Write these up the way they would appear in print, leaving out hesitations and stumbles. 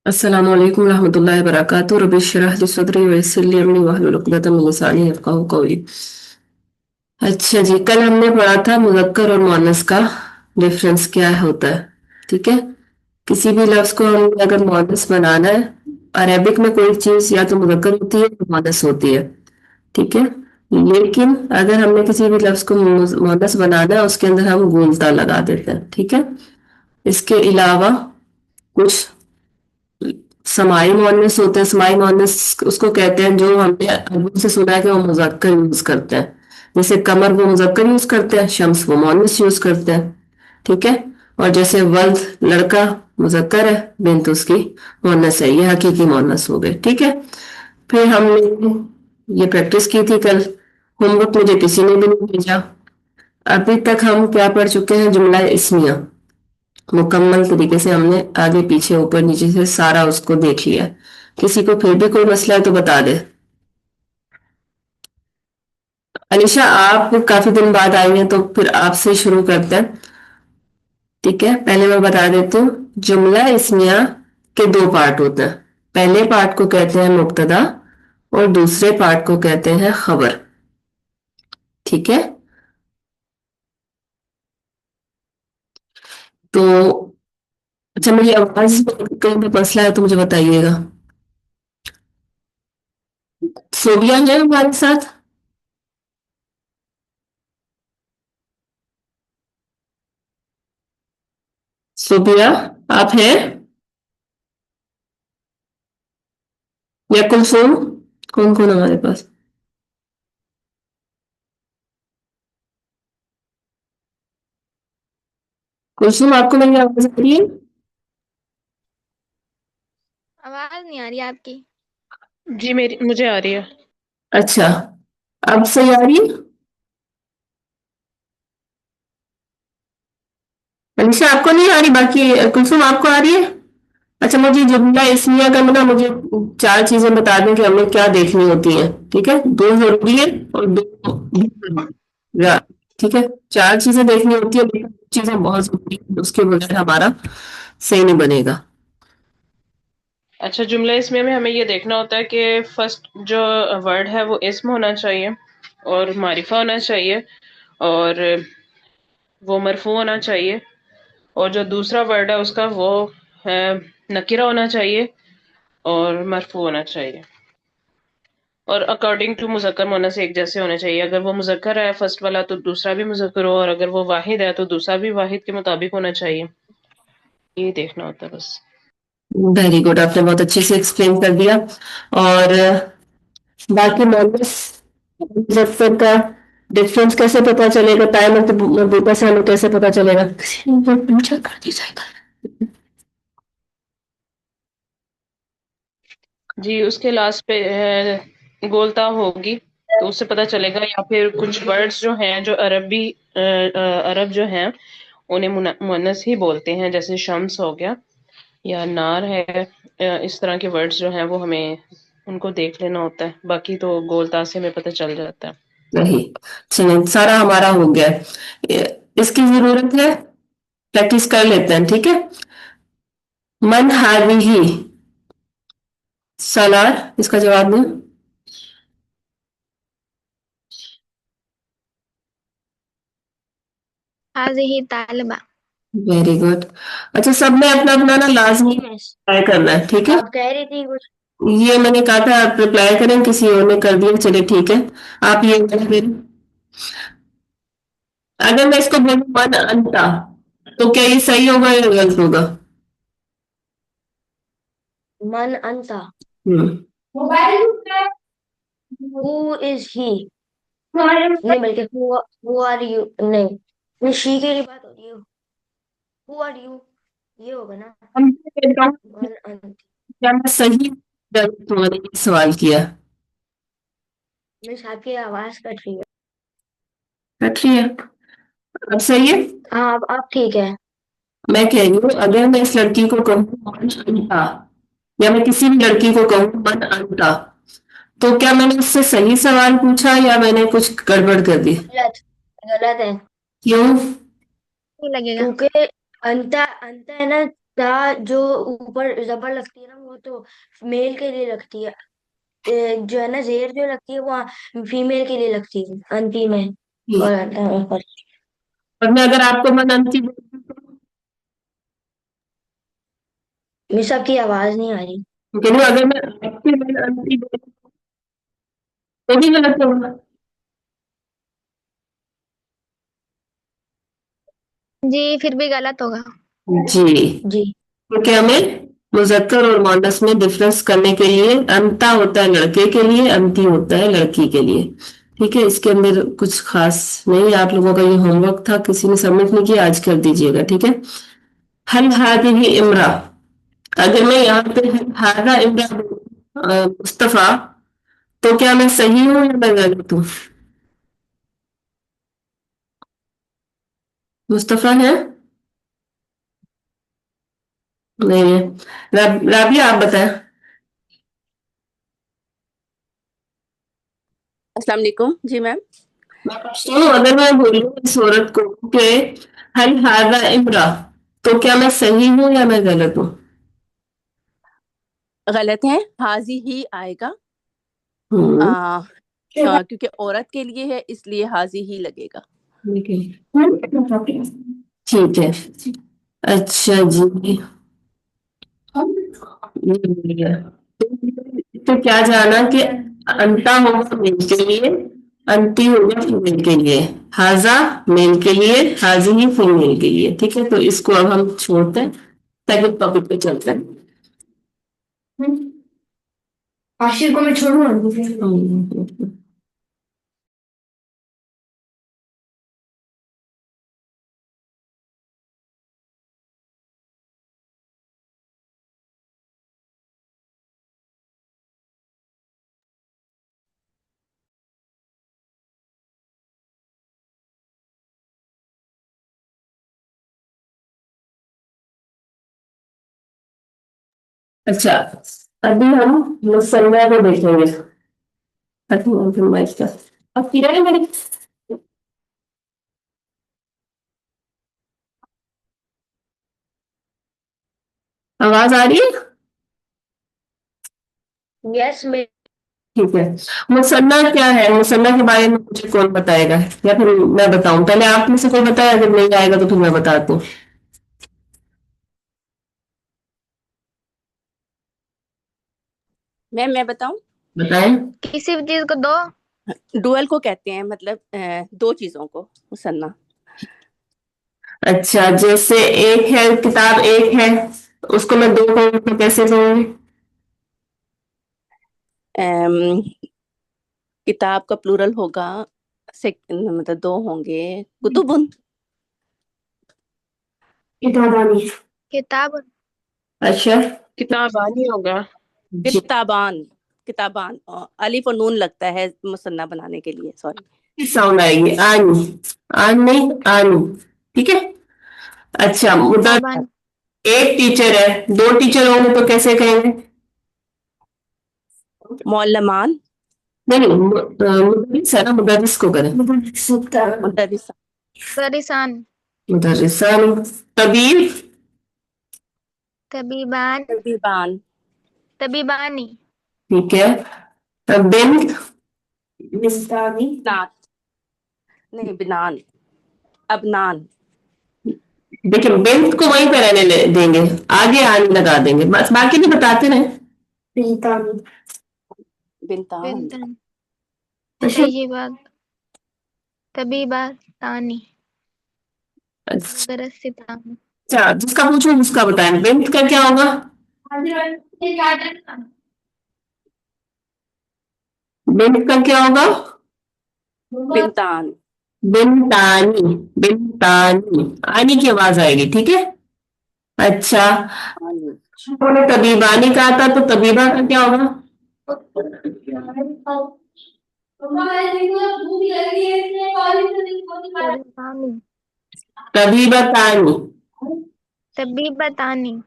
अस्सलाम वालेकुम रहमतुल्लाहि व बरकातुहू रब्बि इश्रह ली सदरी व यस्सिर ली अमरी वहलुल उक़दतम मिन लिसानी यफ़क़हू क़ौली। अच्छा जी, कल हमने पढ़ा था मुज़क्कर और मुअन्नस का डिफरेंस क्या होता है। ठीक है। किसी भी लफ्ज को हमें अगर मुअन्नस बनाना है, अरेबिक में कोई चीज या तो मुज़क्कर होती है या मुअन्नस होती है। ठीक है। लेकिन अगर हमने किसी भी लफ्ज को मुअन्नस बनाना है, उसके अंदर हम गूंजता लगा देते हैं। ठीक है। इसके अलावा कुछ समाई मुअन्नस होते हैं। समाई मुअन्नस उसको कहते हैं जो हमने अरबों से सुना है कि वो मुज़क्कर यूज करते हैं। जैसे कमर वो मुज़क्कर यूज करते हैं, शम्स वो मुअन्नस यूज करते हैं। ठीक है। और जैसे वल्द लड़का मुज़क्कर है, बिन्त उसकी मुअन्नस है, ये हकीकी मुअन्नस हो गए। ठीक है। फिर हमने ये प्रैक्टिस की थी कल। होमवर्क मुझे किसी ने भी नहीं भेजा। अभी तक हम क्या पढ़ चुके हैं? जुमला इस्मिया मुकम्मल तरीके से हमने आगे पीछे ऊपर नीचे से सारा उसको देख लिया। किसी को फिर भी कोई मसला है तो बता दे। अनिशा, आप काफी दिन बाद आई हैं तो फिर आपसे शुरू करते हैं। ठीक है। पहले मैं बता देती हूँ, जुमला इस्मिया के दो पार्ट होते हैं। पहले पार्ट को कहते हैं मुब्तदा और दूसरे पार्ट को कहते हैं खबर। ठीक है। तो अच्छा, मेरी आवाज में कहीं पे मसला है तो मुझे बताइएगा। सोबिया है हमारे साथ? सोबिया, आप हैं या कुलसुम? कौन कौन हमारे पास? कुलसुम, आपको मेरी आवाज आ रही है? आवाज नहीं आ रही आपकी। जी मेरी मुझे आ रही है। अच्छा, अब सही आ रही है? अनिशा, आपको नहीं आ रही? बाकी कुलसुम, आपको आ रही है? अच्छा, मुझे जुमला इस्मिया का ना, मुझे चार चीजें बता दें कि हमें क्या देखनी होती है। ठीक है। दो जरूरी है और दो या ठीक है। चार चीजें देखनी होती है, लेकिन दो चीजें बहुत जरूरी है, उसके बगैर हमारा सही नहीं बनेगा। अच्छा, जुमला इसमें में हमें ये देखना होता है कि फर्स्ट जो वर्ड है वो इस्म होना चाहिए और मारिफा होना चाहिए और वो मरफू होना चाहिए, और जो दूसरा वर्ड है उसका वो है नकीरा होना चाहिए और मरफू होना चाहिए। और अकॉर्डिंग टू मुज़क्कर मुअन्नस एक जैसे होने चाहिए। अगर वो मुज़क्कर है फर्स्ट वाला तो दूसरा भी मुज़क्कर हो, और अगर वो वाहिद है तो दूसरा भी वाहिद के मुताबिक होना चाहिए। ये देखना होता है बस। वेरी गुड, आपने बहुत अच्छे से एक्सप्लेन कर दिया। और बाकी मोनस मुजफ्फर का डिफरेंस कैसे पता चलेगा? टाइम और मरबूता से हमें कैसे पता चलेगा? किसी ने पूछा कर दी जाएगा। जी, उसके लास्ट पे गोलता होगी तो उससे पता चलेगा, या फिर कुछ वर्ड्स जो हैं जो अरब जो हैं उन्हें मुन्नस ही बोलते हैं, जैसे शम्स हो गया या नार है। इस तरह के वर्ड्स जो हैं वो हमें उनको देख लेना होता है, बाकी तो गोलता से हमें पता चल जाता है। नहीं, चलिए सारा हमारा हो गया है। इसकी जरूरत है, प्रैक्टिस कर लेते हैं। ठीक है। मन हाविही सलार, इसका जवाब दो। हाज़िही तालिबा। Very good. अच्छा, सबने अपना अपना ना लाजमी यस। रिप्लाई करना है। ठीक है। आप कह रही थी कुछ। ये मैंने कहा था आप रिप्लाई करें, किसी और ने कर दिया, चलिए ठीक है। आप ये करें। अगर मैं इसको बोलूं मन अंता, तो क्या ये सही होगा या गलत होगा? मन अंता। हम्म। Who is he. नहीं, बल्कि हु आर यू। नहीं, ये शी के लिए बात हो रही है। हु आर यू, ये होगा ना। हम कहता हूँ, मन अंत। क्या मैं सही गलत तुम्हारे ये सवाल किया? मिस, आपकी आवाज कट रही है। कट रही है? अब सही है? हाँ, अब ठीक है। मैं कह रही हूँ, अगर मैं इस लड़की को कहूँ मन अंता, या मैं किसी भी लड़की को कहूँ मन अंता, तो क्या मैंने उससे सही सवाल पूछा या मैंने कुछ गड़बड़ कर दी? गलत। गलत है। क्यों? नहीं लगेगा क्योंकि अंता अंता है ना, ता जो ऊपर जबर लगती है ना, वो तो मेल के लिए लगती है। जो है ना, जेर जो लगती है वो फीमेल के लिए लगती है, अंती में। और आता है ऊपर। और मैं अगर आपको मन अंती बोलूं मेरी सबकी आवाज नहीं आ रही। तो कहूँ, अगर मैं आपके मन अंती बोलूं तो भी गलत होगा। जी फिर भी गलत होगा। जी, जी। क्योंकि हमें मुजक्कर और मुअन्नस में डिफरेंस करने के लिए अंता होता है लड़के के लिए, अंती होता है लड़की के लिए। ठीक है, इसके अंदर कुछ खास नहीं। आप लोगों का ये होमवर्क था, किसी ने सबमिट नहीं किया, आज कर दीजिएगा। ठीक है। हल हादिही इमरा, अगर मैं यहाँ पे हल हादा इमरा मुस्तफा, तो क्या मैं सही हूँ या मैं गलत हूँ? मुस्तफा है? नहीं है। राबिया आप बताएं। अस्सलाम वालेकुम जी मैम। मैं पूछती हूँ, अगर मैं बोलूँ इस औरत को कि हल हादा इमरा, तो क्या मैं सही हूँ या मैं गलत हूँ? गलत है, हाजी ही आएगा। हम्म। आ, क्योंकि औरत के लिए है इसलिए हाजी ही लगेगा। ठीक है। अच्छा जी, ये बढ़िया। तो क्या जाना कि अंता होगा मेल के लिए, अंती होगा फीमेल के लिए, हाजा मेल के लिए, हाजी ही फीमेल के लिए। ठीक है, तो इसको अब हम छोड़ते हैं, सेकंड टॉपिक पे चलते हैं। आशिर को मैं छोड़ू। अच्छा, अभी हम मुसन्ना को देखेंगे। अच्छा, अब किरण मेरी आवाज आ रही है? यस मैं। ठीक है। मुसन्ना क्या है? मुसन्ना के बारे में मुझे कौन बताएगा, या फिर मैं बताऊं? पहले आप में से कोई बताए, अगर नहीं आएगा तो फिर मैं बताती हूँ। मैम मैं बताऊं? बताएं। किसी भी चीज को दो। डुअल को कहते हैं, मतलब दो चीजों को मुसन्ना। अच्छा, जैसे एक है, किताब एक है, उसको मैं दो कहूँ तो कैसे कहूंगी? अम, किताब का प्लूरल होगा, मतलब दो होंगे, कुतुबुन। किताबानी। किताब। अच्छा किताबानी होगा। जी, किताबान। किताबान अलिफ और नून लगता है मुसन्ना बनाने के लिए, सॉरी। साउंड आएगी, आनी। आन नहीं, आनी। ठीक है। अच्छा, उधर किताबान। एक टीचर है, दो टीचर होंगे तो कैसे कहेंगे? मौलमान। नहीं नहीं, मुदर्रिस है ना, मुदर्रिस को करें। मुदर्रिसा। दरिसान। मुदर्रिसान। तबीब। तबीबान। तबीबान। तबीबानी। ठीक है। बिन्त। बिस्तानी। नात। नहीं, बिनान। अबनान। देखिए, बिन्त को वहीं पे रहने देंगे, आगे आने लगा देंगे, बस बाकी नहीं बताते रहे। बिस्तानी। बिनतान। बिंतन। अच्छा। तय्यबात। तबीबा तानी। मुदरसितान। अच्छा, जिसका पूछो उसका बताएं, बिन्त का क्या होगा? बिन्त का क्या होगा? बिनतान। बिनतानी। बिनतानी, आनी की आवाज आएगी। ठीक है। अच्छा, उन्होंने तबीबानी कहा था, तो तबीबा का क्या होगा? तबीबानी। तबीबतानी। तबीबतानी।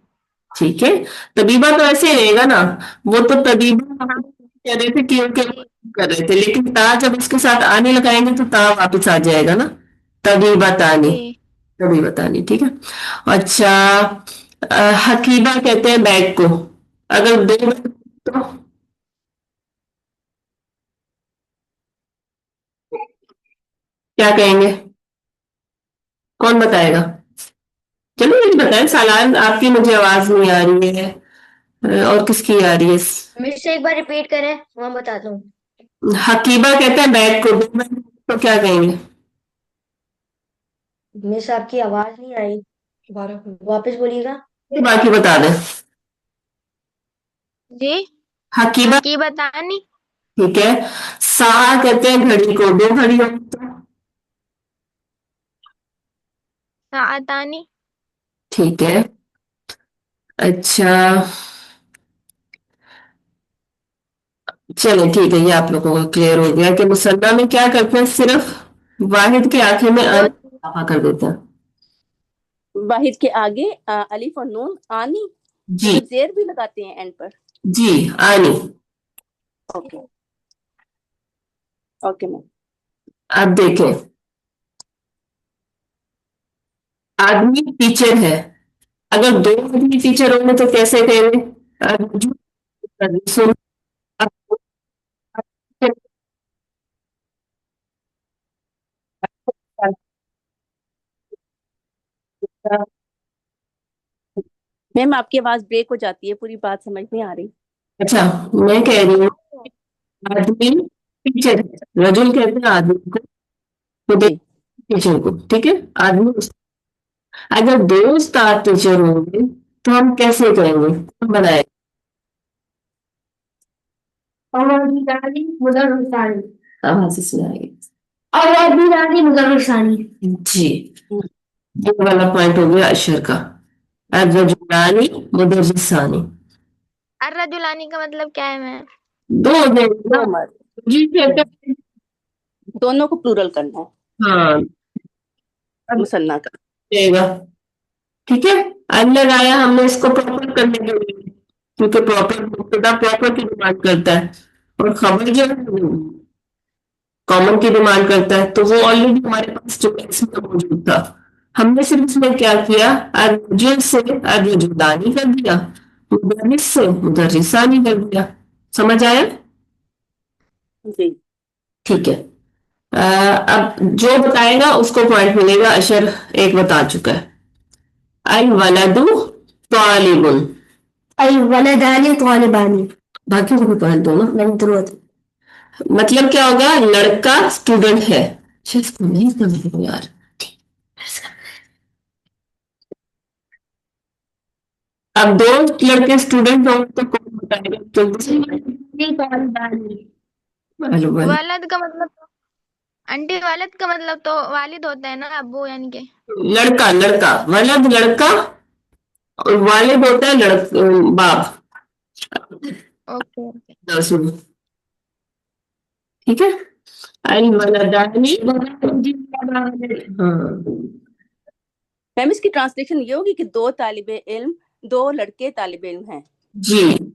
ठीक है। तबीबा तो ऐसे ही रहेगा ना, वो तो तबीबा हम कह रहे थे, क्योंकि जी। कर रहे थे, लेकिन ता जब उसके साथ आने लगाएंगे तो ता वापस आ जाएगा ना। तबीबतानी। जी। तबीबतानी, ठीक है। अच्छा, हकीबा कहते हैं बैग को, अगर दो बैग तो क्या कहेंगे? कौन बताएगा? चलो मुझे बताएं, सालान आपकी मुझे आवाज नहीं आ रही है। और किसकी आ रही है? मेरे से एक बार रिपीट करें, मैं बताता हूँ। हकीबा कहते हैं बैग को, दो बैग तो क्या कहेंगे? मेरे से आपकी आवाज नहीं आई, दोबारा वापस बोलिएगा। बाकी बता दें। जी। हकीबा, हकी बतानी। ठीक है। सा कहते हैं घड़ी को, दो घड़ी हो तो सातानी। ठीक है। अच्छा, चलो ठीक है, ये आप लोगों को क्लियर हो गया कि मुसन्ना में क्या करते हैं, सिर्फ वाहिद के आखिर में अन दो। इजाफा कर देते हैं। वाहिद के आगे अलिफ और नून आनी, जी, मतलब जेर भी लगाते हैं एंड पर। जी, आनी। Okay, okay ma'am. आप देखें, आदमी टीचर है, अगर दो आदमी टीचर होंगे तो कैसे कहेंगे? अर्जुन, सुन, मैम आपकी आवाज ब्रेक हो जाती है, पूरी बात समझ नहीं आ रही। अच्छा, मैं कह रही हूँ आदमी टीचर है, रजुल कहते हैं आदमी को, तो जी, टीचर को, ठीक है। आदमी, अगर दो उस्ताद टीचर होंगे तो हम कैसे करेंगे, कौन बनाए? आवाज से सुनाएंगे। जी, ये वाला पॉइंट हो गया अशर का। अर्रजुलानी मुदर्रिसानी, अर्रजुलानी का मतलब क्या है मैम? दो हो जाएंगे ना। दो मर्द। जी कहते हम्म, हैं। दोनों को प्लूरल करना है हाँ, अब मुसन्ना का। जाएगा, ठीक है। अन लगाया हमने इसको प्रॉपर करने के लिए, क्योंकि प्रॉपर मुब्तदा प्रॉपर की डिमांड करता है, और खबर जो है कॉमन की डिमांड करता है, तो वो ऑलरेडी हमारे पास जो इसमें मौजूद था। हमने सिर्फ इसमें क्या किया, अर्जुल से अर्जुदानी कर दिया, मुदर्रिस से मुदर्रिसानी कर दिया। समझ आया? जी, ठीक है। अब जो बताएगा उसको पॉइंट मिलेगा, अशर एक बता चुका है। अल वलदु तालिबुन, अल वलदानी तालिबानी, बाकी को भी पॉइंट दो ना, नहीं जरूरत। मतलब क्या होगा, लड़का स्टूडेंट है। अच्छा, इसको नहीं समझ यार। अब दो लड़के स्टूडेंट हो तो कौन बताएगा जल्दी? हेलो वाले, वलद का मतलब तो आंटी, वलद का मतलब तो वालिद होता है ना, अब्बू यानी के। लड़का लड़का, वलद लड़का, और वालिद होता है बाप। Okay okay. सुनो, ठीक है। अल वलदानी, हाँ, मैम इसकी ट्रांसलेशन ये होगी कि दो तालिबे इल्म, दो लड़के तालिबे इल्म हैं। जी।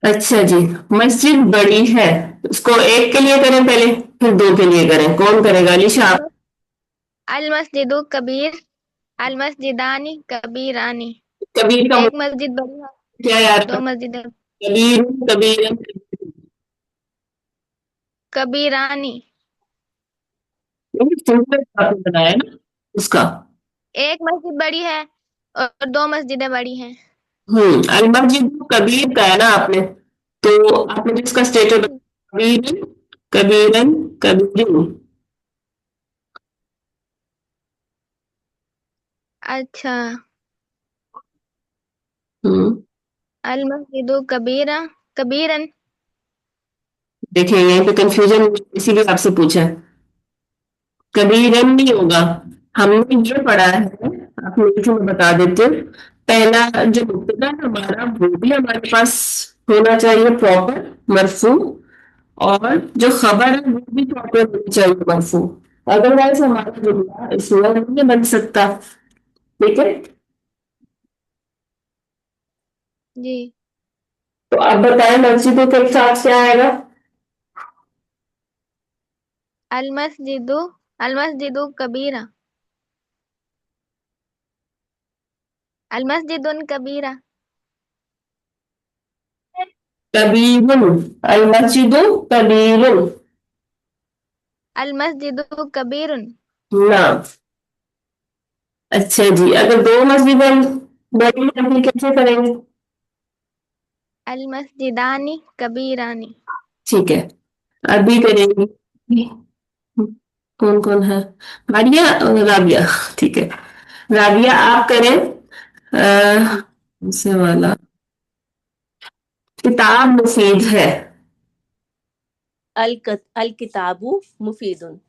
अच्छा, अच्छा जी, मस्जिद बड़ी है, उसको एक के लिए करें पहले, फिर दो के लिए करें, कौन करेगा? अलीशा आप। अल मस्जिदु कबीर, अल मस्जिदानी कबीरानी। कबीर का एक मतलब मस्जिद बड़ी है, क्या यार? दो मस्जिदें कबीर, कबीर, कबीरानी। सिंपल आपने बनाया ना उसका। एक मस्जिद बड़ी है और दो मस्जिदें बड़ी हैं। अल मस्जिद कबीर का है ना आपने, तो आपने जिसका स्टेटस कबीर, कबीरन, कबीरिन। अच्छा। हम्म अल मस्जिदु कबीरा, कबीरन। देखिए यहीं पे कंफ्यूजन, इसीलिए आपसे पूछा है। कबीरन नहीं होगा, हमने ये पढ़ा है, आपने लिखे मैं बता देती हूँ। पहला जो मुब्तदा है हमारा, वो भी हमारे पास होना चाहिए प्रॉपर मरफू, और जो खबर है वो भी प्रॉपर होनी चाहिए मरफू, अदरवाइज हमारा जुमला इसमें नहीं बन सकता, ठीक है। जी। तो आप बताएं मस्जिदों के साथ क्या आएगा? अल मस्जिदु, अल मस्जिदु कबीरा। अल मस्जिदुन कबीरा। कबीरुन, अल मस्जिदु कबीरुन। अल मस्जिदु कबीरुन। ना। अच्छा जी, अगर दो मस्जिदें बड़ी हैं तो कैसे करेंगे? अल मस्जिदानी कबीरानी। ठीक है, अभी करेंगे। कौन कौन है? मारिया और राबिया। ठीक है, राबिया आप करें। से वाला किताब मुफीद है। अल किताबु मुफीदुन।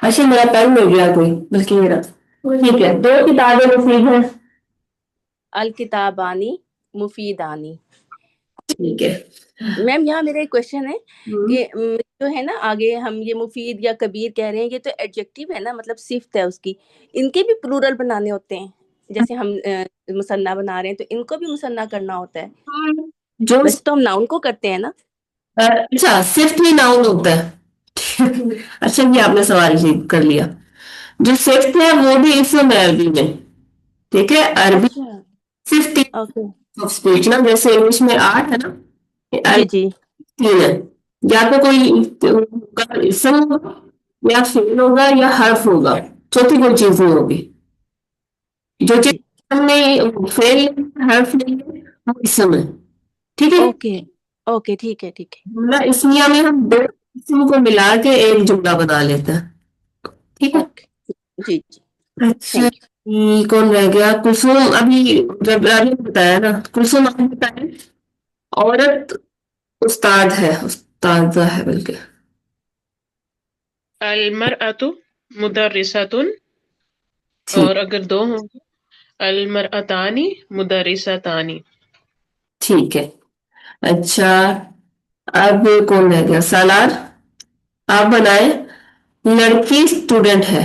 अच्छा, मेरा पेन मिल गया कोई, बल्कि मेरा। ठीक है, दो किताबें मुफीद हैं। अल किताबानी मुफीदानी। ठीक है। मैम यहाँ मेरा एक क्वेश्चन है हम्म, कि जो है ना आगे हम ये मुफीद या कबीर कह रहे हैं, ये तो एडजेक्टिव है ना, मतलब सिफ्त है उसकी। इनके भी प्लूरल बनाने होते हैं, जैसे हम मुसन्ना बना रहे हैं तो इनको भी मुसन्ना करना होता है। जो वैसे तो हम नाउन को करते हैं ना। अच्छा, सिर्फ ही नाउन होता है। अच्छा, ये आपने सवाल ही कर लिया। जो सिफ्त है वो भी इसम है अरबी में। ठीक है, अरबी अच्छा। सिर्फ ओके। ऑफ स्पीच ना, जैसे इंग्लिश में आठ है ना, ये जी अरबी जी। तीन है। या तो कोई इसम होगा, या फेल होगा, या हर्फ होगा। चौथी कोई चीज नहीं होगी। जो जी चीज जी। में फेल हर्फ नहीं है वो इसम है। ठीक है, ओके ओके, ठीक है ठीक है। जुमला इसमिया में हम दो इसम को मिला के एक जुमला बना लेते हैं। ठीक है। ओके। जी जी। अच्छा, थैंक यू। कौन रह गया? कुलसुम। अभी जब रानी ने बताया ना, कुलसुम आपने बताया। औरत उस्ताद है, उस्तादा है बल्कि। अल मरअतु मुदर्रिसतुन, ठीक। और अगर दो होंगे अल मरअतानी मुदर्रिसतानी। ठीक है। अच्छा, अब कौन रह गया? सालार। आप बनाए। लड़की स्टूडेंट है।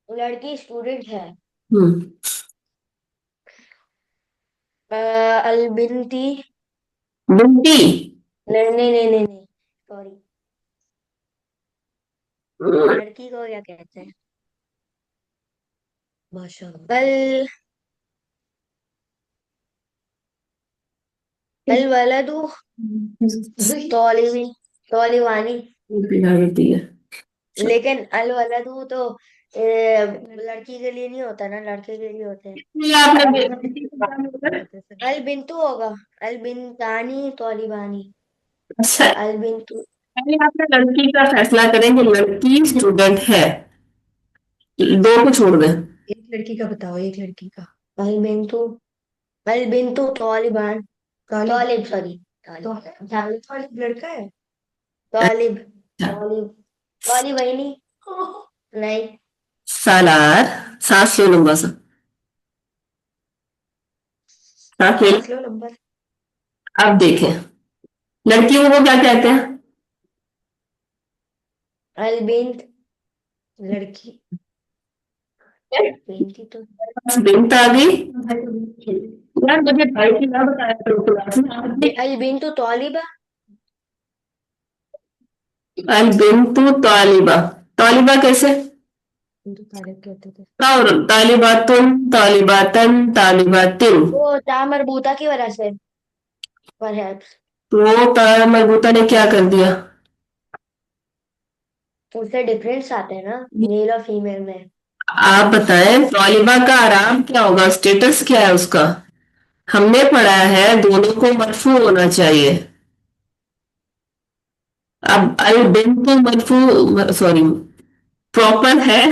लड़की स्टूडेंट है। हम्म। अल बिनती। बिंटी। नहीं नहीं नहीं नहीं नहीं, सॉरी। लड़की को क्या कहते हैं? माशाल्लाह। अल वलदु तौलिबी, तौलिबानी। बिगाड़ती है। लेकिन अल वलदु तो लड़की के लिए नहीं होता ना, लड़के के लिए होते हैं। ये आपने बेटी का क्या बोला? अल बिंतु होगा। अल बिनतानी तौलिबानी। अच्छा, अल बिंतु। पहले आपने लड़की का फैसला करें कि लड़की स्टूडेंट है, दो को छोड़ दें। एक लड़की का बताओ, एक लड़की का। अल बिंतु, अल बिंतु तौलिबान, तौलिब सॉरी, तौलिब, तौलिब लड़का है। तौलिब, अच्छा, तौलिब, तौलिब वही नहीं। नहीं। सालार। सांस लो लंबा सा। सांस ले लो। सांस लो नंबर। अब देखें, लड़कियों को क्या कहते हैं? अल बिंत, लड़की। बिंती तो। बस बिंत आ गई। यार मुझे भाई की ना बताया करो क्लास में आपने। अल बिंतु तौलिबा। अल बिंतु तालिबा। तालिबा कैसे? बिंतु तालिब कहते थे। और तालिबातुन, तालिबातन, तालिबातिन। वो ता मरबूता की वजह से, परहैप्स। तो वो मरबूता ने क्या कर दिया? उससे डिफरेंस आते हैं ना, मेल और फीमेल में। आप बताएं, तालिबा का आराम क्या होगा, स्टेटस क्या है उसका? हमने पढ़ा है दोनों को मरफू होना चाहिए। अब अल बिंतु मरफू, सॉरी, प्रॉपर है।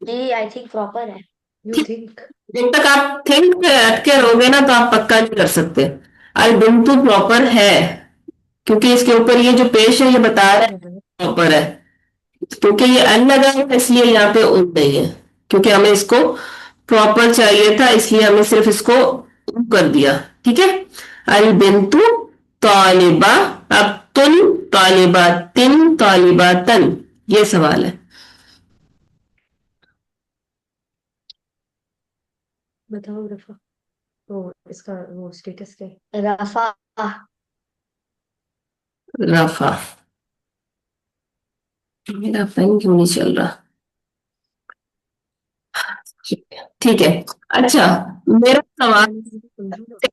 जी आई थिंक प्रॉपर है। You think. जब तक आप थिंक पे अटके रहोगे ना तो आप पक्का नहीं कर सकते। अल बिंतु प्रॉपर है, क्योंकि इसके ऊपर ये जो पेश है ये बता रहा है प्रॉपर है। क्योंकि ये अन लगा है इसलिए यहाँ पे उन नहीं है। क्योंकि हमें इसको प्रॉपर चाहिए था, इसलिए हमने सिर्फ इसको उन कर दिया। ठीक है। अल बिंतु तालिबा। अब तुन तालिबा तिन तालिबा तन, ये सवाल है। बताओ रफा, वो इसका वो स्टेटस क्या है? रफा। रफा। मेरा पेन क्यों नहीं चल रहा? ठीक है। अच्छा, मेरा सवाल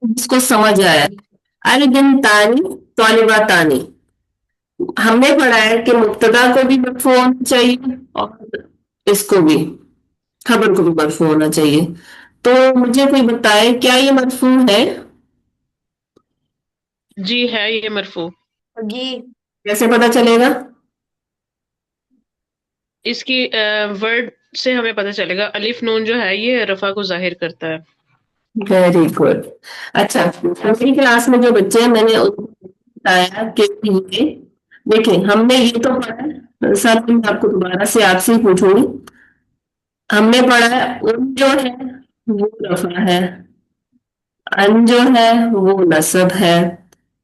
जिसको समझ आया, अल बिन तानी तौलिबा तानी, हमने पढ़ा है कि मुब्तदा को भी मरफू होना चाहिए और इसको भी, खबर को भी मरफू होना चाहिए। तो मुझे कोई बताए क्या ये मरफू है? जी है ये मरफू। जी कैसे पता चलेगा? इसकी वर्ड से हमें पता चलेगा। अलिफ नून जो है ये रफा को जाहिर करता है। Very good. अच्छा, मेरी क्लास में जो बच्चे हैं मैंने उनको बताया कि ये देखिए, हमने ये तो पढ़ा है, सर मैं आपको दोबारा से आपसे ही पूछूंगी। हमने पढ़ा है उन जो है वो रफा है, अन जो है वो नसब है,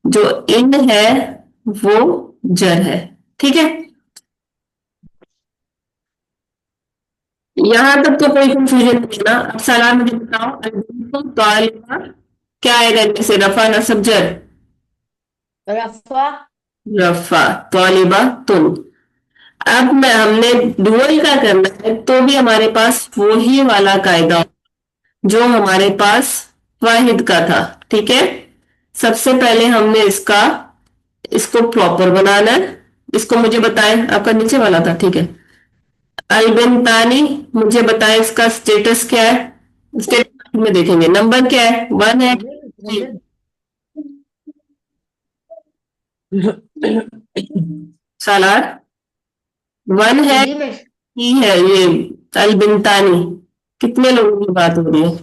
जो इन है वो जर है। ठीक है, यहां तक तो कोई कंफ्यूजन नहीं है ना? अब सलाम मुझे बताओ, तो तालिबा क्या आएगा इनमें से, रफा नसब जर? रफा रफा, तालिबा तुन। अब मैं हमने डुअल का करना है तो भी हमारे पास वही वाला कायदा जो हमारे पास वाहिद का था। ठीक है, सबसे पहले हमने इसको प्रॉपर बनाना है। इसको मुझे बताएं, आपका नीचे वाला था, ठीक है। अलबिनतानी, मुझे बताएं इसका स्टेटस क्या है? स्टेटस में देखेंगे नंबर क्या है, 1 है? जी। सालार 1 है, जी मैं ही है ये अलबिनतानी? कितने लोगों की बात हो रही है?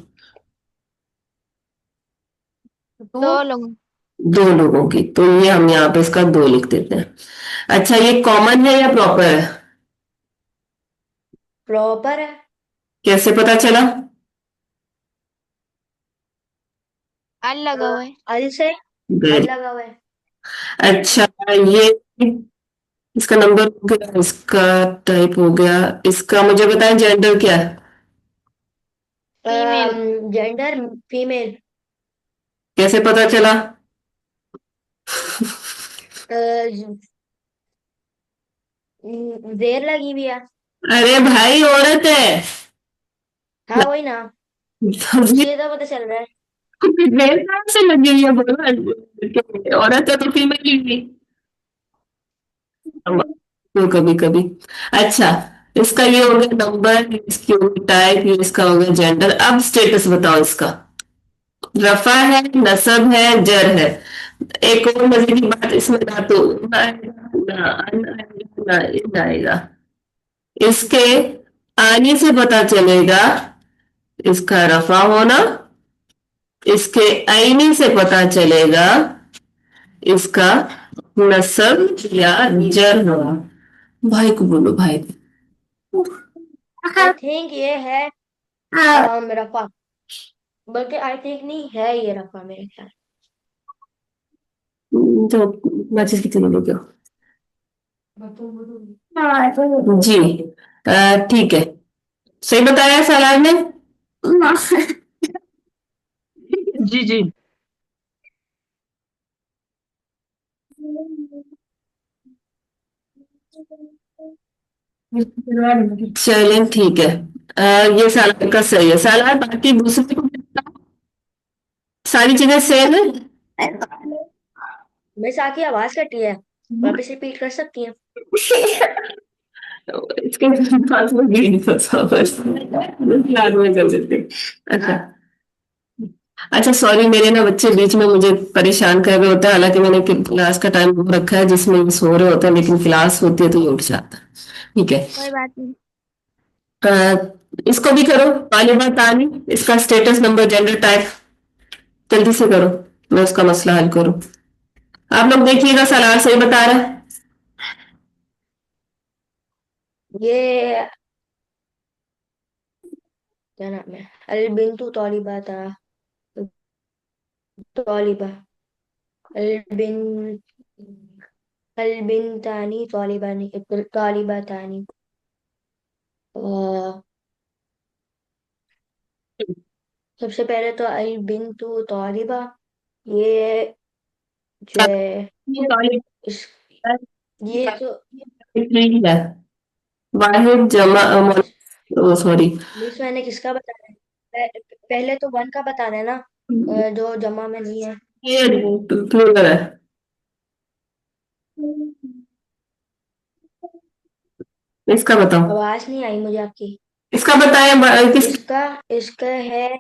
टू 2 लोग। 2 लोगों की, तो ये हम यहाँ पे इसका 2 लिख देते हैं। अच्छा, ये कॉमन है या प्रॉपर है? प्रॉपर है। कैसे पता चला? अल लगा हुआ है। अल से अल वेरी लगा हुआ है। अच्छा, ये इसका नंबर हो गया, इसका टाइप हो गया, इसका मुझे बताएं जेंडर क्या है? फीमेल। Gender female. कैसे पता चला? देर लगी हुई है। अरे भाई, औरत है। हाँ वही ना, ये ये तो पता चल रहा है। मेरे नाम से लगी हुई है, बोला औरत है तो फीमेल ही हुई। तो कभी कभी। अच्छा, इसका ये हो गया नंबर, इसकी हो गई टाइप, ये इसका हो गया जेंडर। अब स्टेटस बताओ इसका। रफा है, नसब है, जर है। एक और मजे की बात इसमें, ना तो ना आएगा, ना अन आएगा, ना इन आएगा। इसके आने से पता चलेगा इसका रफा होना, इसके आईने से पता चलेगा इसका नसब या जर होना। भाई को बोलो भाई। आई थिंक ये है रफा, बल्कि आई थिंक नहीं है ये रफा मेरे ख्याल। जो मैचेस कितने लोग हो? जी, ठीक है, सही बताया सलार ने। जी जी। चलें, ठीक है। ये सालार का सही है। सालार बाकी दूसरे को भी बताओ। सारी चीजें सेम है? मिस आकी आवाज कटी है, वापस रिपीट कर सकती हैं? इसके पास में भी नहीं फंसा, बस याद में कर देते। अच्छा। अच्छा, सॉरी, मेरे ना बच्चे बीच में मुझे परेशान कर रहे होते हैं, हालांकि मैंने क्लास का टाइम वो रखा है जिसमें ये सो रहे होते हैं, लेकिन क्लास होती है तो ये उठ जाता है। ठीक है। कोई बात नहीं। अ, इसको भी करो, तालिबा तानी, इसका स्टेटस नंबर जेंडर टाइप, जल्दी से करो, मैं उसका मसला हल करूं। आप लोग देखिएगा, सलार सही बता रहा है। ये क्या नाम है, अल बिंतु तौलिबा था, तौलिबा, अल बिन अल बिनतानी तौलिबानी, तौलिबातानी। अ, सबसे पहले तो अल बिंतु तौलिबा, ये जो है ये तालिब इस ये तो है, वाहिद जमा, मिस सॉरी, मिस मैंने किसका बताया? पहले तो 1 का बता देना, जो जमा में नहीं है। ये प्लूरल है। इसका बताओ, आवाज नहीं आई मुझे आपकी। इसका बताएं किस। इसका इसका है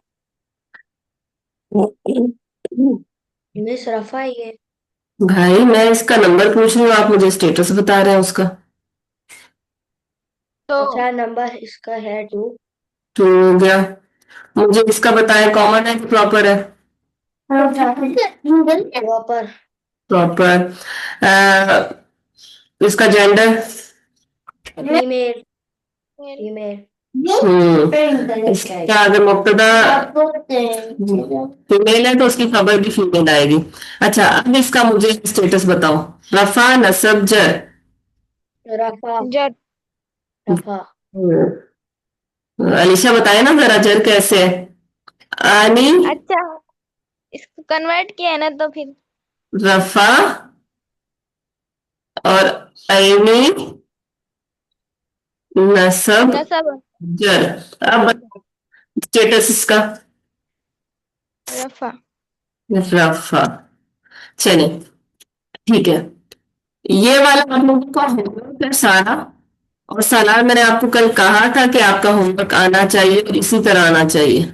मिस रफा ये। भाई मैं इसका नंबर पूछ रही हूँ, आप मुझे स्टेटस बता रहे हैं उसका। तो अच्छा, नंबर इसका है 2। तो हो गया। मुझे इसका बताएं, कॉमन है कि प्रॉपर है? प्रॉपर। प्रॉपर। इसका जेंडर? फीमेल। फिर फीमेल। इसका अगर मुब्तदा फीमेल है तो उसकी खबर भी फीमेल आएगी। अच्छा, अब इसका मुझे स्टेटस बताओ। रफा, नसब, जर। रफा। जट। रफा। अलीशा बताए ना जरा, जर कैसे है? आनी, अच्छा, इसको कन्वर्ट किया है ना तो फिर रफा और ऐनी, नसब, नसब जर। अब स्टेटस इसका? रफा। रफा। चलिए, ठीक है। ये वाला आप लोगों का होमवर्क है सारा। और सालार मैंने आपको कल कहा था कि आपका होमवर्क आना चाहिए और इसी तरह आना चाहिए।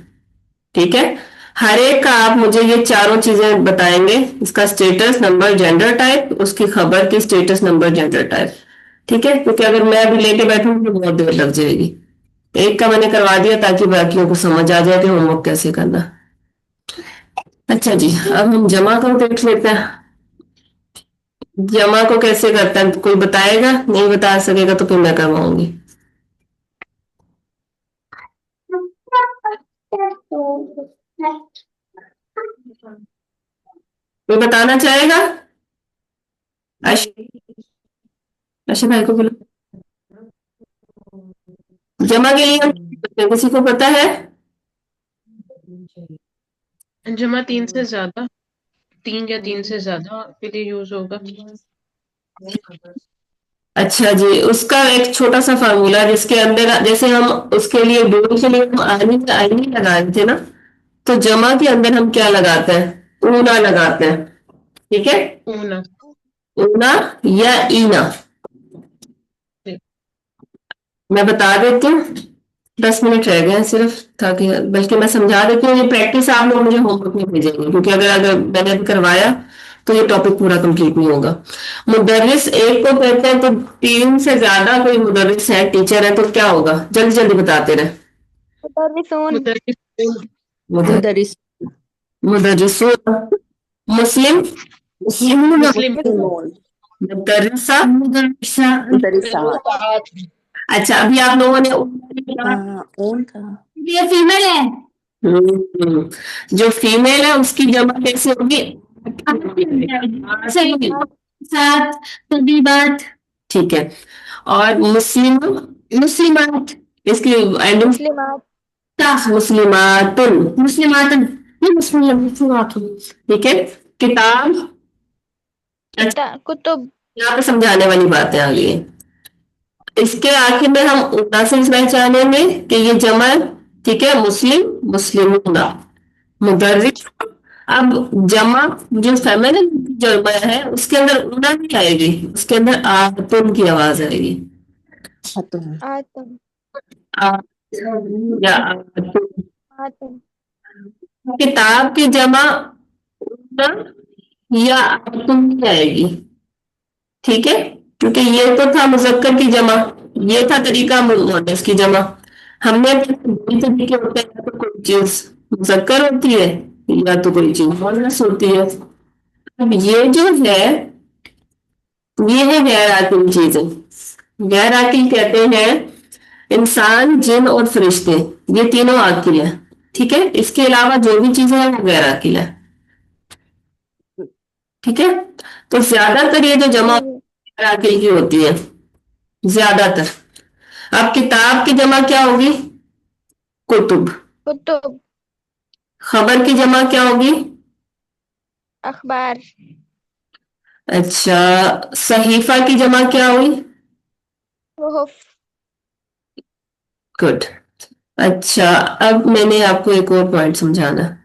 ठीक है। हर एक का आप मुझे ये चारों चीजें बताएंगे, इसका स्टेटस नंबर जेंडर टाइप, उसकी खबर की स्टेटस नंबर जेंडर टाइप। ठीक है, क्योंकि अगर मैं अभी लेके बैठूंगी तो बहुत देर लग जाएगी। एक का मैंने करवा दिया ताकि बाकियों को समझ आ जाए कि होमवर्क कैसे करना। अच्छा जी, अब हम जमा को देख लेते हैं। जमा को कैसे करता है कोई बताएगा? नहीं बता सकेगा तो फिर मैं करवाऊंगी। कोई बताना चाहेगा? अश भाई को बोलो। जमा के लिए हम क्या करते हैं? किसी को पता है? जमा 3 से ज्यादा, 3 या 3 से ज्यादा के लिए यूज होगा। अच्छा जी, उसका एक छोटा सा फार्मूला है जिसके अंदर, जैसे हम उसके लिए डोर के लिए हम आर्मी आईनी लगा रहे थे ना, तो जमा के अंदर हम क्या लगाते हैं? ऊना लगाते हैं। ठीक है। ऊना। ऊना या ईना, मैं बता देती हूँ। 10 मिनट रह गए हैं सिर्फ, ताकि बल्कि मैं समझा देती हूँ। ये प्रैक्टिस आप लोग मुझे होमवर्क में भेजेंगे, क्योंकि अगर अगर मैंने अभी करवाया तो ये टॉपिक पूरा कंप्लीट नहीं होगा। मुदर्रिस एक को कहते हैं, तो 3 से ज्यादा कोई मुदर्रिस है, टीचर है, तो क्या होगा? जल्दी जल्दी बताते रहे। मुदर्रिसून। मुदर्रिस। मुदर मुदरिस मुदर्रिसून। मुस्लिम, मुस्लिम। मुस्लिम। मुस्लिमोन मुदर्रिसा, मुदर्रिसा। मुदरिसात। अच्छा, अभी आप लोगों ने हाँ, ओन का ये फीमेल है। जो फीमेल है उसकी जमा कैसे होगी? सही, साथ, तबीबात। ठीक है। और मुस्लिम, मुस्लिमात, इसकी एंडिंग मुस्लिमात। मुस्लिमातुन, मुस्लिमातुन, ये मुस्लिमातुन। ठीक है। किताब। अच्छा, कुतुब। यहाँ पे समझाने वाली बातें आ गई हैं। इसके आखिर में हम उल्टा से पहचानेंगे कि ये जमा है। ठीक है, मुस्लिम, मुस्लिमूना, मुदर्रिस। अब जमा, जो फेमिनिन जमा है उसके अंदर ऊना नहीं आएगी, उसके अंदर आतुन की आवाज आएगी। खातून। आतम। आ, या आतुन। आतम। किताब की जमा ऊना या आतुन की आएगी। ठीक है, क्योंकि ये तो था मुजक्कर की जमा, ये था तरीका मुअन्नस की जमा। हमने दो तरीके होते हैं, या तो कोई चीज मुजक्कर होती है या तो कोई चीज मुअन्नस होती है। अब ये जो है, ये है गैर आकिल चीजें। गैर आकिल कहते हैं इंसान, जिन और फरिश्ते, ये तीनों आकिल हैं। ठीक है, इसके अलावा जो भी चीजें हैं वो गैर आकिल है। ठीक है। तो ज्यादातर ये जो जमा जी। गैर आकिल की होती है, ज्यादातर। अब किताब की जमा क्या होगी? कुतुब। कुतुब। खबर की जमा क्या होगी? अखबार। अच्छा, सहीफा की जमा क्या हुई? सुहुफ। गुड। अच्छा, अब मैंने आपको एक और पॉइंट समझाना।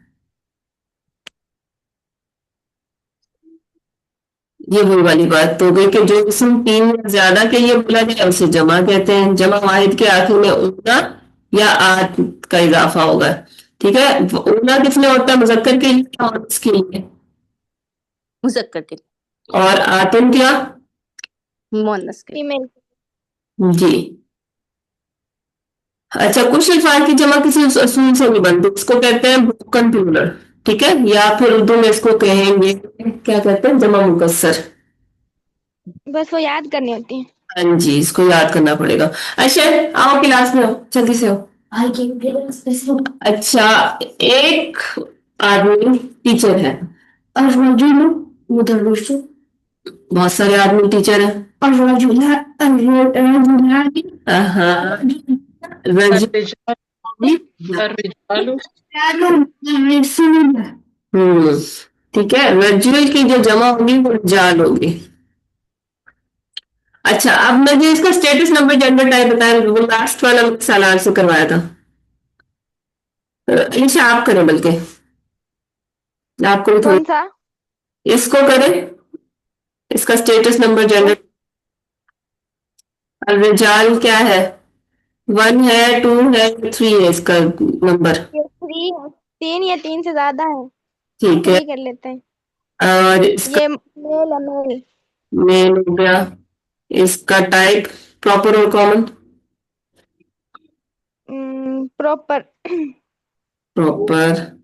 ये वही वाली बात हो गई कि जो इसम 3 या ज्यादा के लिए बोला जाए उसे जमा कहते हैं। जमा वाहिद के आखिर में उन्ना या आत का इजाफा होगा। ठीक है, उन्ना किसमें होता है? मुजक्कर के लिए या मुअन्नस के लिए? मुजक्कर के और आतन क्या? मुअन्नस के। फीमेल। जी। अच्छा, कुछ अल्फाज की जमा किसी असूल से नहीं बनती, इसको कहते हैं ब्रोकन प्लूरल। ठीक है, या फिर उर्दू में इसको कहेंगे, क्या कहते हैं, जमा मुकस्सर। बस वो याद करनी होती है। हाँ जी, इसको याद करना पड़ेगा। अच्छा, आओ क्लास में, आओ जल्दी से आओ। अच्छा, एक आदमी टीचर है और मुदर्रिस। बहुत सारे आदमी टीचर हैं। और हाँ, अर्रिजाल अर्रिजालु हम्म, ठीक है, रजुल की जो जमा होगी वो रिजाल होगी। अच्छा, अब मुझे इसका स्टेटस नंबर जेंडर टाइप बताया, वो लास्ट वाला सालार से करवाया था। अलीशा आप करें, बल्कि आपको भी थोड़ी, कौन सा? इसको करें, इसका स्टेटस नंबर जेंडर। रिजाल क्या है? 1 है, 2 है, 3 है इसका नंबर। ये 3 है, 3 या 3 से ज्यादा है। ठीक है, 3 कर लेते हैं। और इसका ये मेल है, मेल। मेल हो गया। इसका टाइप प्रॉपर और कॉमन? प्रॉपर। प्रॉपर।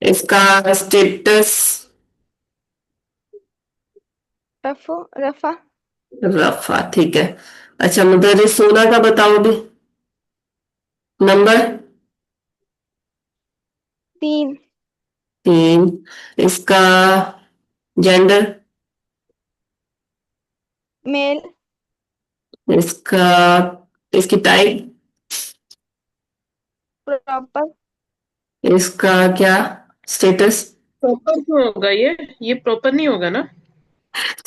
इसका स्टेटस रफो, रफा। रफा। ठीक है। अच्छा, मुदर्रिस सोना का बताओ भी नंबर। 3। 3। इसका जेंडर? मेल। इसका, इसकी टाइप? प्रॉपर। इसका क्या स्टेटस? प्रॉपर क्यों होगा ये प्रॉपर नहीं होगा ना?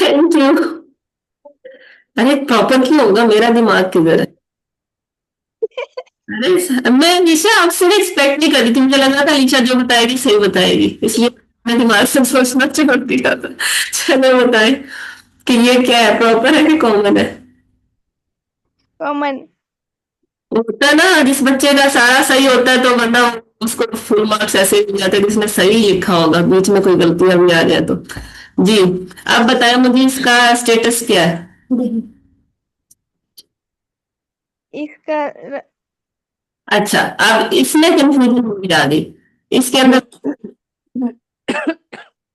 Thank you. अरे प्रॉपर क्यों होगा, मेरा दिमाग किधर है? अरे मैं अलीशा आपसे एक्सपेक्ट नहीं कर रही थी, मुझे लगा था अलीशा जो बताएगी सही बताएगी, इसलिए मैं दिमाग से सोचना छोड़ दिया था। चलो बताए कि ये क्या है, प्रॉपर है कि कॉमन है? कॉमन। होता है ना, जिस बच्चे का सारा सही होता है तो वरना उसको फुल मार्क्स ऐसे ही मिल जाते हैं जिसने सही लिखा होगा, बीच में कोई गलतियां भी आ जाए तो। जी, अब बताया मुझे इसका स्टेटस क्या है? इसका अच्छा, अब इसमें कंफ्यूजन हो जा रही, इसके अंदर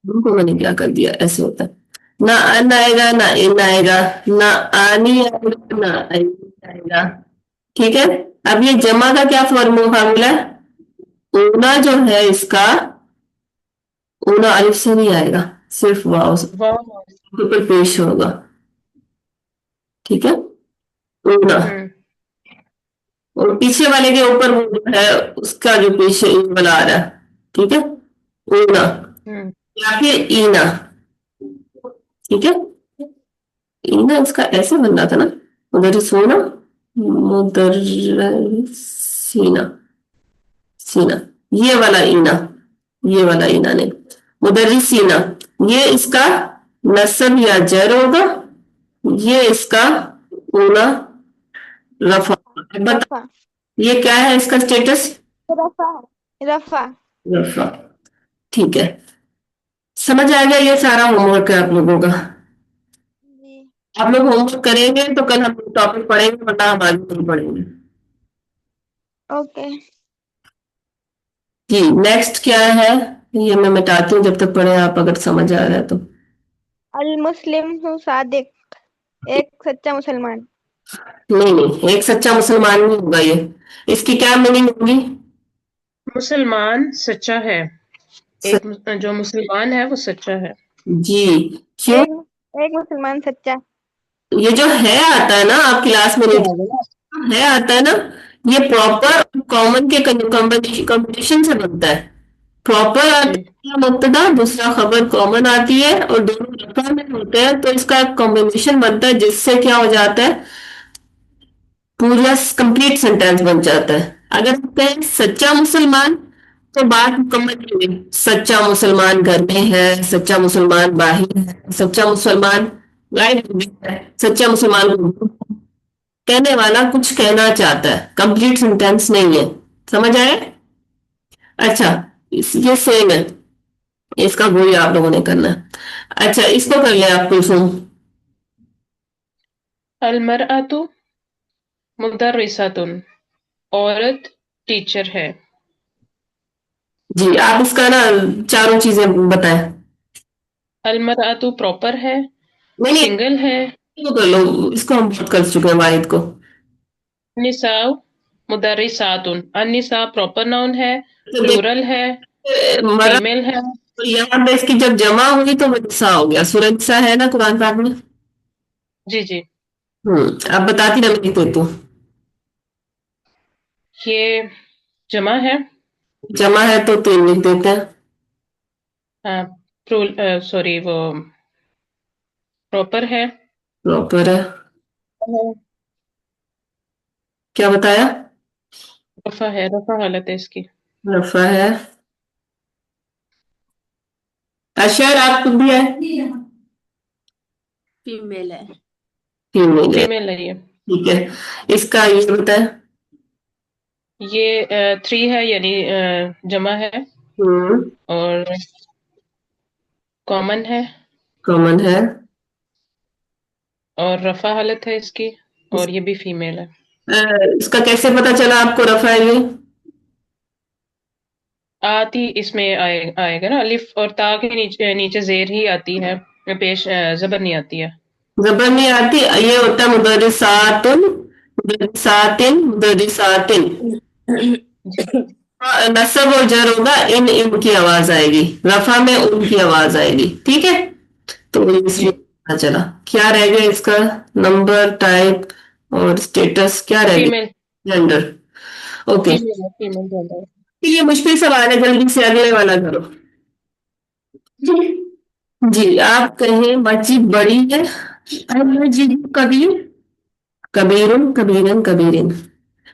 उनको मैंने क्या कर दिया, ऐसे होता है, ना अन आएगा ना इन आएगा, ना आनी आएगा ना आइन आएगा। ठीक है, अब ये जमा का क्या फार्मूला है? ऊना जो है इसका, ऊना अलिफ से नहीं आएगा, सिर्फ वाव से वाह। ऊपर पेश होगा। ठीक है, ऊना। हम्म और पीछे वाले के ऊपर वो जो है उसका जो पीछे वाला आ रहा है। ठीक है, ऊना हम्म या फिर ईना। ठीक है, ईना इसका ऐसे बनना था ना, उधर सोना, उधर सीना, सीना, ये वाला ईना, ये वाला ईना नहीं, उधर सीना। ये इसका नस्ब या जर होगा, ये इसका ऊना रफा। बता, रफा। ये क्या है इसका स्टेटस? रफा है, रफा। रफा। ठीक है, समझ आ गया, ये सारा होमवर्क है आप लोगों का। जी। आप लोग होमवर्क करेंगे तो कल हम टॉपिक पढ़ेंगे, वरना हम आगे नहीं पढ़ेंगे। ओके। जी, नेक्स्ट क्या है, ये मैं मिटाती हूँ जब तक पढ़े आप, अगर समझ आ रहा है तो। अल मुस्लिम सादिक, एक सच्चा मुसलमान। नहीं नहीं, एक सच्चा मुसलमान नहीं होगा ये, इसकी क्या मीनिंग होगी? मुसलमान सच्चा है। स- जो मुसलमान है वो सच्चा है। जी, क्यों? एक एक मुसलमान सच्चा। ये जो है आता है ना, आप क्लास में नहीं है आता है ना, ये प्रॉपर कॉमन के कॉम्बिनेशन से बनता है। प्रॉपर आता जी है मुब्तदा, दूसरा खबर कॉमन आती है और दोनों रफा में होते हैं, तो इसका कॉम्बिनेशन बनता है जिससे क्या हो जाता है, पूरा कंप्लीट सेंटेंस बन जाता है। अगर आप कहें सच्चा मुसलमान तो बात मुकम्मल नहीं है। सच्चा मुसलमान घर में है, सच्चा मुसलमान बाहर है, सच्चा मुसलमान गायब हो गया है, सच्चा मुसलमान को कहने वाला कुछ कहना चाहता है, कंप्लीट सेंटेंस नहीं है। समझ आया? अच्छा, ये सेम है, इसका वही आप लोगों ने करना है। अच्छा, इसको कर लिया आप कुलसुम? अलमरअतु मुदर्रिसतुन, औरत टीचर है। जी, आप इसका ना चारों चीजें बताएं। अलमरअतु प्रॉपर है, नहीं नहीं, सिंगल है। इसको कर लो, इसको हम बात कर चुके हैं वाहिद को। निसाउ मुदर्रिसातुन, अन्निसा प्रॉपर नाउन है, तो प्लूरल है, मरा, फीमेल है। यहाँ पे इसकी जब जमा हुई तो वसा हो गया। सुरक्षा है ना कुरान पाक में? जी जी। आप बताती ना, मैं लिख देती हूँ। ये जमा है। जमा है तो 3 लिख देते हैं। हाँ, सॉरी, वो प्रॉपर है। प्रॉपर है। क्या बताया? रफा है, रफा हालत है इसकी। रफा है। अशर आप खुद भी है? फीमेल है। फीमेल है। फीमेल है ये। ठीक है, इसका ये बताए। ये 3 है, यानी जमा है हम्म। और कॉमन है कॉमन है। और रफा हालत है इसकी, और ये भी फीमेल है। इसका कैसे पता चला आपको रफा है ये? आती इसमें आएगा ना, अलिफ और ता के नीचे नीचे जेर ही आती है, पेश जबर नहीं आती है। जबर नहीं आती, ये होता है मुदर्रिसातुन, मुदर्रिसातिन, मुदर्रिसातिन। जी। नसब और जर होगा, इन इन की आवाज आएगी, रफा में उन की आवाज आएगी। ठीक है, तो इसलिए जी। पता चला। क्या रह गया इसका? नंबर, टाइप और स्टेटस क्या रह गया? फीमेल। जेंडर। ओके, फीमेल है, फीमेल जेंडर। ये मुश्किल सवाल है, जल्दी से अगले वाला करो। जी, आप कहें मस्जिद बड़ी है। अल मस्जिद कबीर, कबीरुन कबीरन कबीरिन।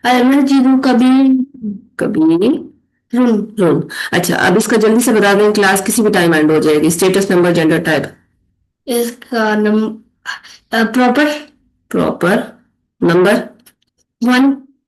अल मस्जिद कबीर, कबीर, रुन रुन। अच्छा, अब इसका जल्दी से बता दें, क्लास किसी भी टाइम एंड हो जाएगी। Status, number, gender, type. इसका प्रॉपर, प्रॉपर। नंबर 1,